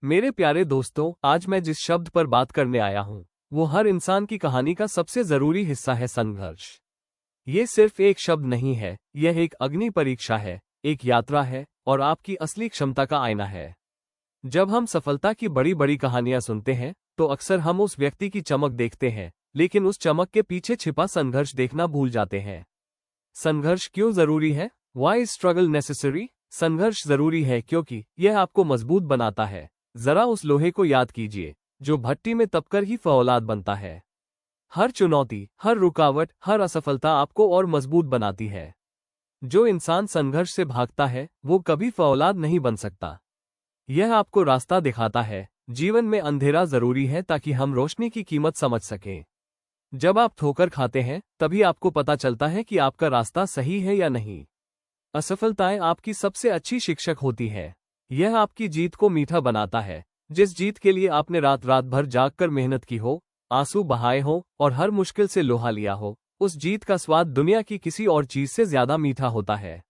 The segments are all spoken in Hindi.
मेरे प्यारे दोस्तों, आज मैं जिस शब्द पर बात करने आया हूँ वो हर इंसान की कहानी का सबसे जरूरी हिस्सा है, संघर्ष। ये सिर्फ एक शब्द नहीं है, यह एक अग्नि परीक्षा है, एक यात्रा है और आपकी असली क्षमता का आईना है। जब हम सफलता की बड़ी बड़ी कहानियां सुनते हैं तो अक्सर हम उस व्यक्ति की चमक देखते हैं, लेकिन उस चमक के पीछे छिपा संघर्ष देखना भूल जाते हैं। संघर्ष क्यों जरूरी है? Why is struggle necessary? संघर्ष जरूरी है क्योंकि यह आपको मजबूत बनाता है। जरा उस लोहे को याद कीजिए जो भट्टी में तपकर ही फौलाद बनता है। हर चुनौती, हर रुकावट, हर असफलता आपको और मजबूत बनाती है। जो इंसान संघर्ष से भागता है वो कभी फौलाद नहीं बन सकता। यह आपको रास्ता दिखाता है। जीवन में अंधेरा जरूरी है ताकि हम रोशनी की कीमत समझ सकें। जब आप ठोकर खाते हैं तभी आपको पता चलता है कि आपका रास्ता सही है या नहीं। असफलताएं आपकी सबसे अच्छी शिक्षक होती है। यह आपकी जीत को मीठा बनाता है। जिस जीत के लिए आपने रात रात भर जागकर मेहनत की हो, आंसू बहाए हो और हर मुश्किल से लोहा लिया हो, उस जीत का स्वाद दुनिया की किसी और चीज से ज्यादा मीठा होता है।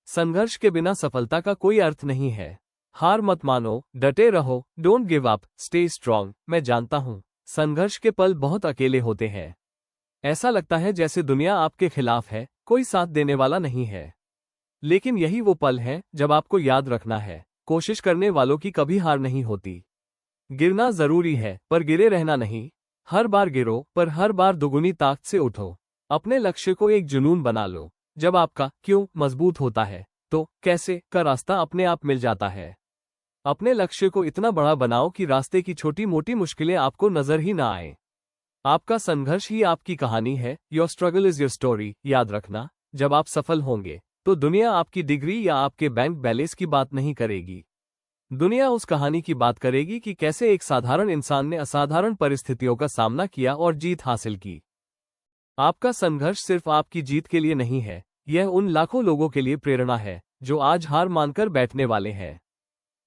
संघर्ष के बिना सफलता का कोई अर्थ नहीं है। हार मत मानो, डटे रहो, don't give up, stay strong. मैं जानता हूं संघर्ष के पल बहुत अकेले होते हैं। ऐसा लगता है जैसे दुनिया आपके खिलाफ है, कोई साथ देने वाला नहीं है। लेकिन यही वो पल है जब आपको याद रखना है, कोशिश करने वालों की कभी हार नहीं होती। गिरना जरूरी है पर गिरे रहना नहीं। हर बार गिरो पर हर बार दुगुनी ताकत से उठो। अपने लक्ष्य को एक जुनून बना लो। जब आपका क्यों मजबूत होता है तो कैसे का रास्ता अपने आप मिल जाता है। अपने लक्ष्य को इतना बड़ा बनाओ कि रास्ते की छोटी मोटी मुश्किलें आपको नजर ही ना आए। आपका संघर्ष ही आपकी कहानी है। Your struggle is your story. याद रखना, जब आप सफल होंगे तो दुनिया आपकी डिग्री या आपके बैंक बैलेंस की बात नहीं करेगी। दुनिया उस कहानी की बात करेगी कि कैसे एक साधारण इंसान ने असाधारण परिस्थितियों का सामना किया और जीत हासिल की। आपका संघर्ष सिर्फ आपकी जीत के लिए नहीं है, यह उन लाखों लोगों के लिए प्रेरणा है जो आज हार मानकर बैठने वाले हैं।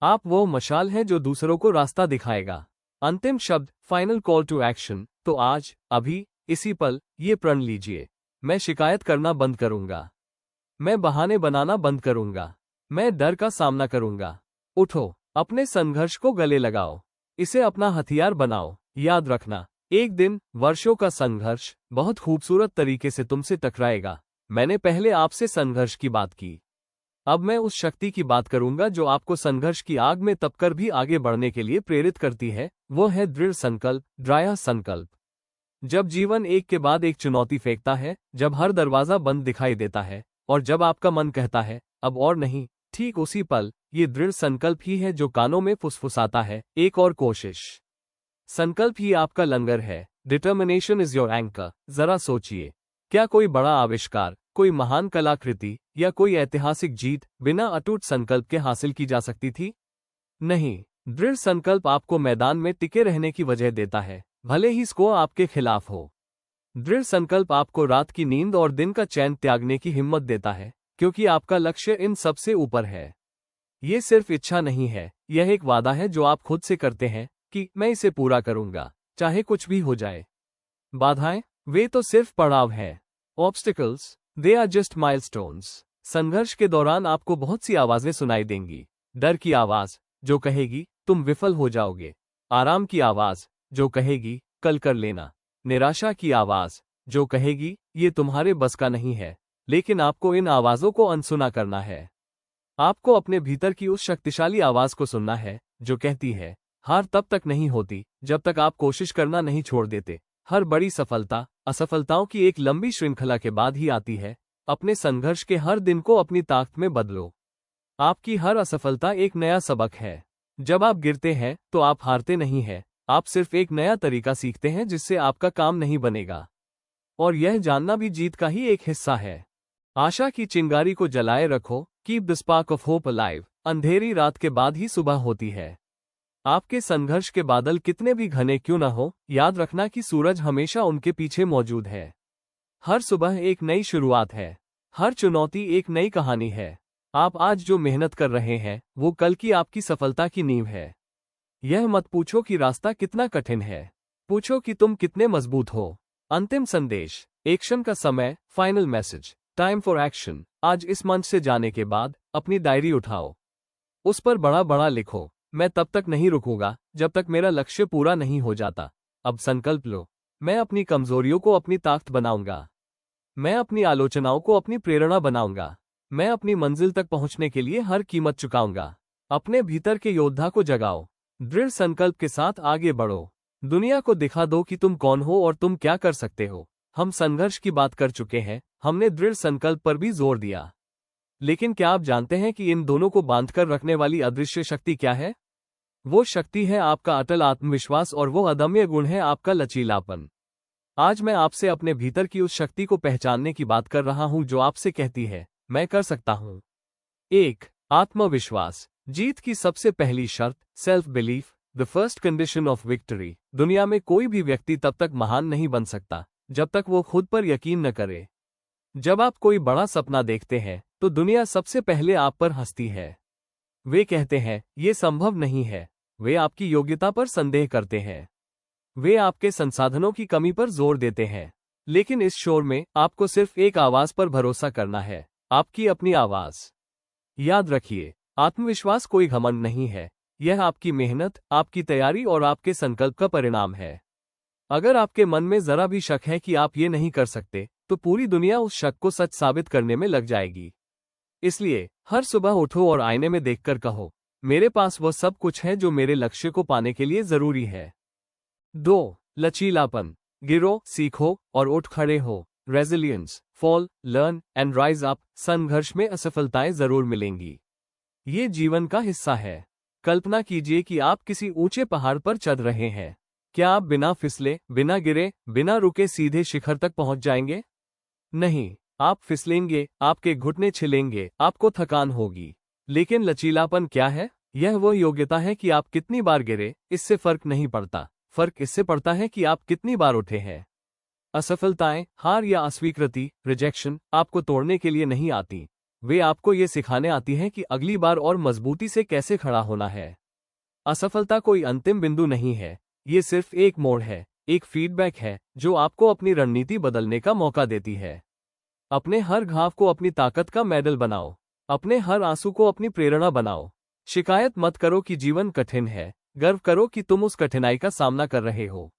आप वो मशाल हैं जो दूसरों को रास्ता दिखाएगा। अंतिम शब्द, फाइनल कॉल टू एक्शन। तो आज, अभी, इसी पल ये प्रण लीजिए, मैं शिकायत करना बंद करूंगा। मैं बहाने बनाना बंद करूंगा। मैं डर का सामना करूंगा। उठो, अपने संघर्ष को गले लगाओ, इसे अपना हथियार बनाओ। याद रखना, एक दिन वर्षों का संघर्ष बहुत खूबसूरत तरीके से तुमसे टकराएगा। मैंने पहले आपसे संघर्ष की बात की, अब मैं उस शक्ति की बात करूंगा जो आपको संघर्ष की आग में तपकर भी आगे बढ़ने के लिए प्रेरित करती है। वो है दृढ़ संकल्प, दृढ़ संकल्प। जब जीवन एक के बाद एक चुनौती फेंकता है, जब हर दरवाजा बंद दिखाई देता है और जब आपका मन कहता है अब और नहीं, ठीक उसी पल ये दृढ़ संकल्प ही है जो कानों में फुसफुसाता है, एक और कोशिश। संकल्प ही आपका लंगर है। Determination is your anchor. जरा सोचिए, क्या कोई बड़ा आविष्कार, कोई महान कलाकृति या कोई ऐतिहासिक जीत बिना अटूट संकल्प के हासिल की जा सकती थी? नहीं। दृढ़ संकल्प आपको मैदान में टिके रहने की वजह देता है, भले ही स्कोर आपके खिलाफ हो। दृढ़ संकल्प आपको रात की नींद और दिन का चैन त्यागने की हिम्मत देता है, क्योंकि आपका लक्ष्य इन सबसे ऊपर है। ये सिर्फ इच्छा नहीं है, यह एक वादा है जो आप खुद से करते हैं कि मैं इसे पूरा करूंगा, चाहे कुछ भी हो जाए। बाधाएं, वे तो सिर्फ पड़ाव है। Obstacles, they are just milestones. संघर्ष के दौरान आपको बहुत सी आवाजें सुनाई देंगी। डर की आवाज जो कहेगी तुम विफल हो जाओगे। आराम की आवाज जो कहेगी कल कर लेना। निराशा की आवाज जो कहेगी ये तुम्हारे बस का नहीं है। लेकिन आपको इन आवाजों को अनसुना करना है। आपको अपने भीतर की उस शक्तिशाली आवाज को सुनना है जो कहती है हार तब तक नहीं होती जब तक आप कोशिश करना नहीं छोड़ देते। हर बड़ी सफलता असफलताओं की एक लंबी श्रृंखला के बाद ही आती है। अपने संघर्ष के हर दिन को अपनी ताकत में बदलो। आपकी हर असफलता एक नया सबक है। जब आप गिरते हैं तो आप हारते नहीं हैं, आप सिर्फ एक नया तरीका सीखते हैं जिससे आपका काम नहीं बनेगा। और यह जानना भी जीत का ही एक हिस्सा है। आशा की चिंगारी को जलाए रखो। Keep the spark of hope alive. अंधेरी रात के बाद ही सुबह होती है। आपके संघर्ष के बादल कितने भी घने क्यों न हो, याद रखना कि सूरज हमेशा उनके पीछे मौजूद है। हर सुबह एक नई शुरुआत है। हर चुनौती एक नई कहानी है। आप आज जो मेहनत कर रहे हैं वो कल की आपकी सफलता की नींव है। यह मत पूछो कि रास्ता कितना कठिन है, पूछो कि तुम कितने मजबूत हो। अंतिम संदेश, एक्शन का समय, final message, time for action. आज इस मंच से जाने के बाद अपनी डायरी उठाओ, उस पर बड़ा बड़ा लिखो, मैं तब तक नहीं रुकूंगा जब तक मेरा लक्ष्य पूरा नहीं हो जाता। अब संकल्प लो, मैं अपनी कमजोरियों को अपनी ताकत बनाऊंगा। मैं अपनी आलोचनाओं को अपनी प्रेरणा बनाऊंगा। मैं अपनी मंजिल तक पहुंचने के लिए हर कीमत चुकाऊंगा। अपने भीतर के योद्धा को जगाओ, दृढ़ संकल्प के साथ आगे बढ़ो। दुनिया को दिखा दो कि तुम कौन हो और तुम क्या कर सकते हो। हम संघर्ष की बात कर चुके हैं, हमने दृढ़ संकल्प पर भी जोर दिया। लेकिन क्या आप जानते हैं कि इन दोनों को बांधकर रखने वाली अदृश्य शक्ति क्या है? वो शक्ति है आपका अटल आत्मविश्वास और वो अदम्य गुण है आपका लचीलापन। आज मैं आपसे अपने भीतर की उस शक्ति को पहचानने की बात कर रहा हूं जो आपसे कहती है, मैं कर सकता हूं। 1. आत्मविश्वास। जीत की सबसे पहली शर्त, self belief, the first condition of victory. दुनिया में कोई भी व्यक्ति तब तक महान नहीं बन सकता जब तक वो खुद पर यकीन न करे। जब आप कोई बड़ा सपना देखते हैं तो दुनिया सबसे पहले आप पर हंसती है। वे कहते हैं, ये संभव नहीं है। वे आपकी योग्यता पर संदेह करते हैं। वे आपके संसाधनों की कमी पर जोर देते हैं। लेकिन इस शोर में आपको सिर्फ एक आवाज पर भरोसा करना है, आपकी अपनी आवाज। याद रखिए, आत्मविश्वास कोई घमंड नहीं है, यह आपकी मेहनत, आपकी तैयारी और आपके संकल्प का परिणाम है। अगर आपके मन में जरा भी शक है कि आप ये नहीं कर सकते, तो पूरी दुनिया उस शक को सच साबित करने में लग जाएगी। इसलिए हर सुबह उठो और आईने में देखकर कहो, मेरे पास वह सब कुछ है जो मेरे लक्ष्य को पाने के लिए जरूरी है। 2. लचीलापन। गिरो, सीखो और उठ खड़े हो। Resilience. Fall, learn and rise up. संघर्ष में असफलताएं जरूर मिलेंगी, ये जीवन का हिस्सा है। कल्पना कीजिए कि आप किसी ऊंचे पहाड़ पर चढ़ रहे हैं। क्या आप बिना फिसले, बिना गिरे, बिना रुके सीधे शिखर तक पहुंच जाएंगे? नहीं, आप फिसलेंगे, आपके घुटने छिलेंगे, आपको थकान होगी। लेकिन लचीलापन क्या है? यह वो योग्यता है कि आप कितनी बार गिरे, इससे फर्क नहीं पड़ता। फर्क इससे पड़ता है कि आप कितनी बार उठे हैं। असफलताएं, हार या अस्वीकृति, रिजेक्शन आपको तोड़ने के लिए नहीं आती। वे आपको ये सिखाने आती हैं कि अगली बार और मजबूती से कैसे खड़ा होना है। असफलता कोई अंतिम बिंदु नहीं है, ये सिर्फ एक मोड़ है, एक फीडबैक है जो आपको अपनी रणनीति बदलने का मौका देती है। अपने हर घाव को अपनी ताकत का मेडल बनाओ। अपने हर आंसू को अपनी प्रेरणा बनाओ। शिकायत मत करो कि जीवन कठिन है, गर्व करो कि तुम उस कठिनाई का सामना कर रहे हो।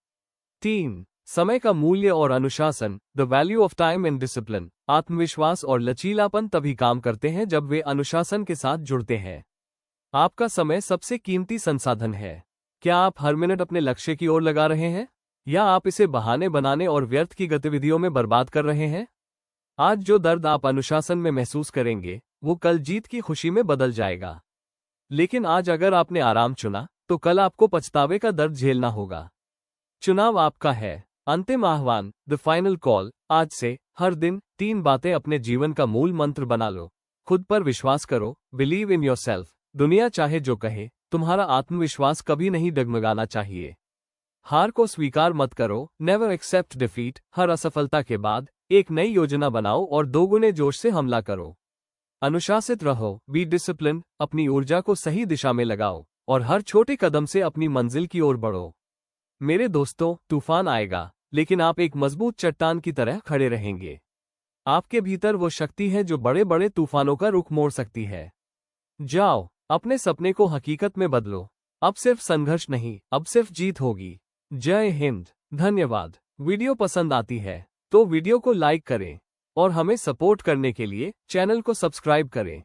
3. समय का मूल्य और अनुशासन, the value of time and discipline. आत्मविश्वास और लचीलापन तभी काम करते हैं जब वे अनुशासन के साथ जुड़ते हैं। आपका समय सबसे कीमती संसाधन है। क्या आप हर मिनट अपने लक्ष्य की ओर लगा रहे हैं, या आप इसे बहाने बनाने और व्यर्थ की गतिविधियों में बर्बाद कर रहे हैं? आज जो दर्द आप अनुशासन में महसूस करेंगे, वो कल जीत की खुशी में बदल जाएगा। लेकिन आज अगर आपने आराम चुना, तो कल आपको पछतावे का दर्द झेलना होगा। चुनाव आपका है। अंतिम आह्वान, द फाइनल कॉल। आज से हर दिन 3 बातें अपने जीवन का मूल मंत्र बना लो। खुद पर विश्वास करो, बिलीव इन योरसेल्फ। दुनिया चाहे जो कहे, तुम्हारा आत्मविश्वास कभी नहीं डगमगाना चाहिए। हार को स्वीकार मत करो, नेवर एक्सेप्ट डिफीट। हर असफलता के बाद एक नई योजना बनाओ और दोगुने जोश से हमला करो। अनुशासित रहो, बी डिसिप्लिन। अपनी ऊर्जा को सही दिशा में लगाओ और हर छोटे कदम से अपनी मंजिल की ओर बढ़ो। मेरे दोस्तों, तूफान आएगा, लेकिन आप एक मजबूत चट्टान की तरह खड़े रहेंगे। आपके भीतर वो शक्ति है जो बड़े बड़े तूफानों का रुख मोड़ सकती है। जाओ, अपने सपने को हकीकत में बदलो। अब सिर्फ संघर्ष नहीं, अब सिर्फ जीत होगी। जय हिंद। धन्यवाद। वीडियो पसंद आती है तो वीडियो को लाइक करें और हमें सपोर्ट करने के लिए चैनल को सब्सक्राइब करें।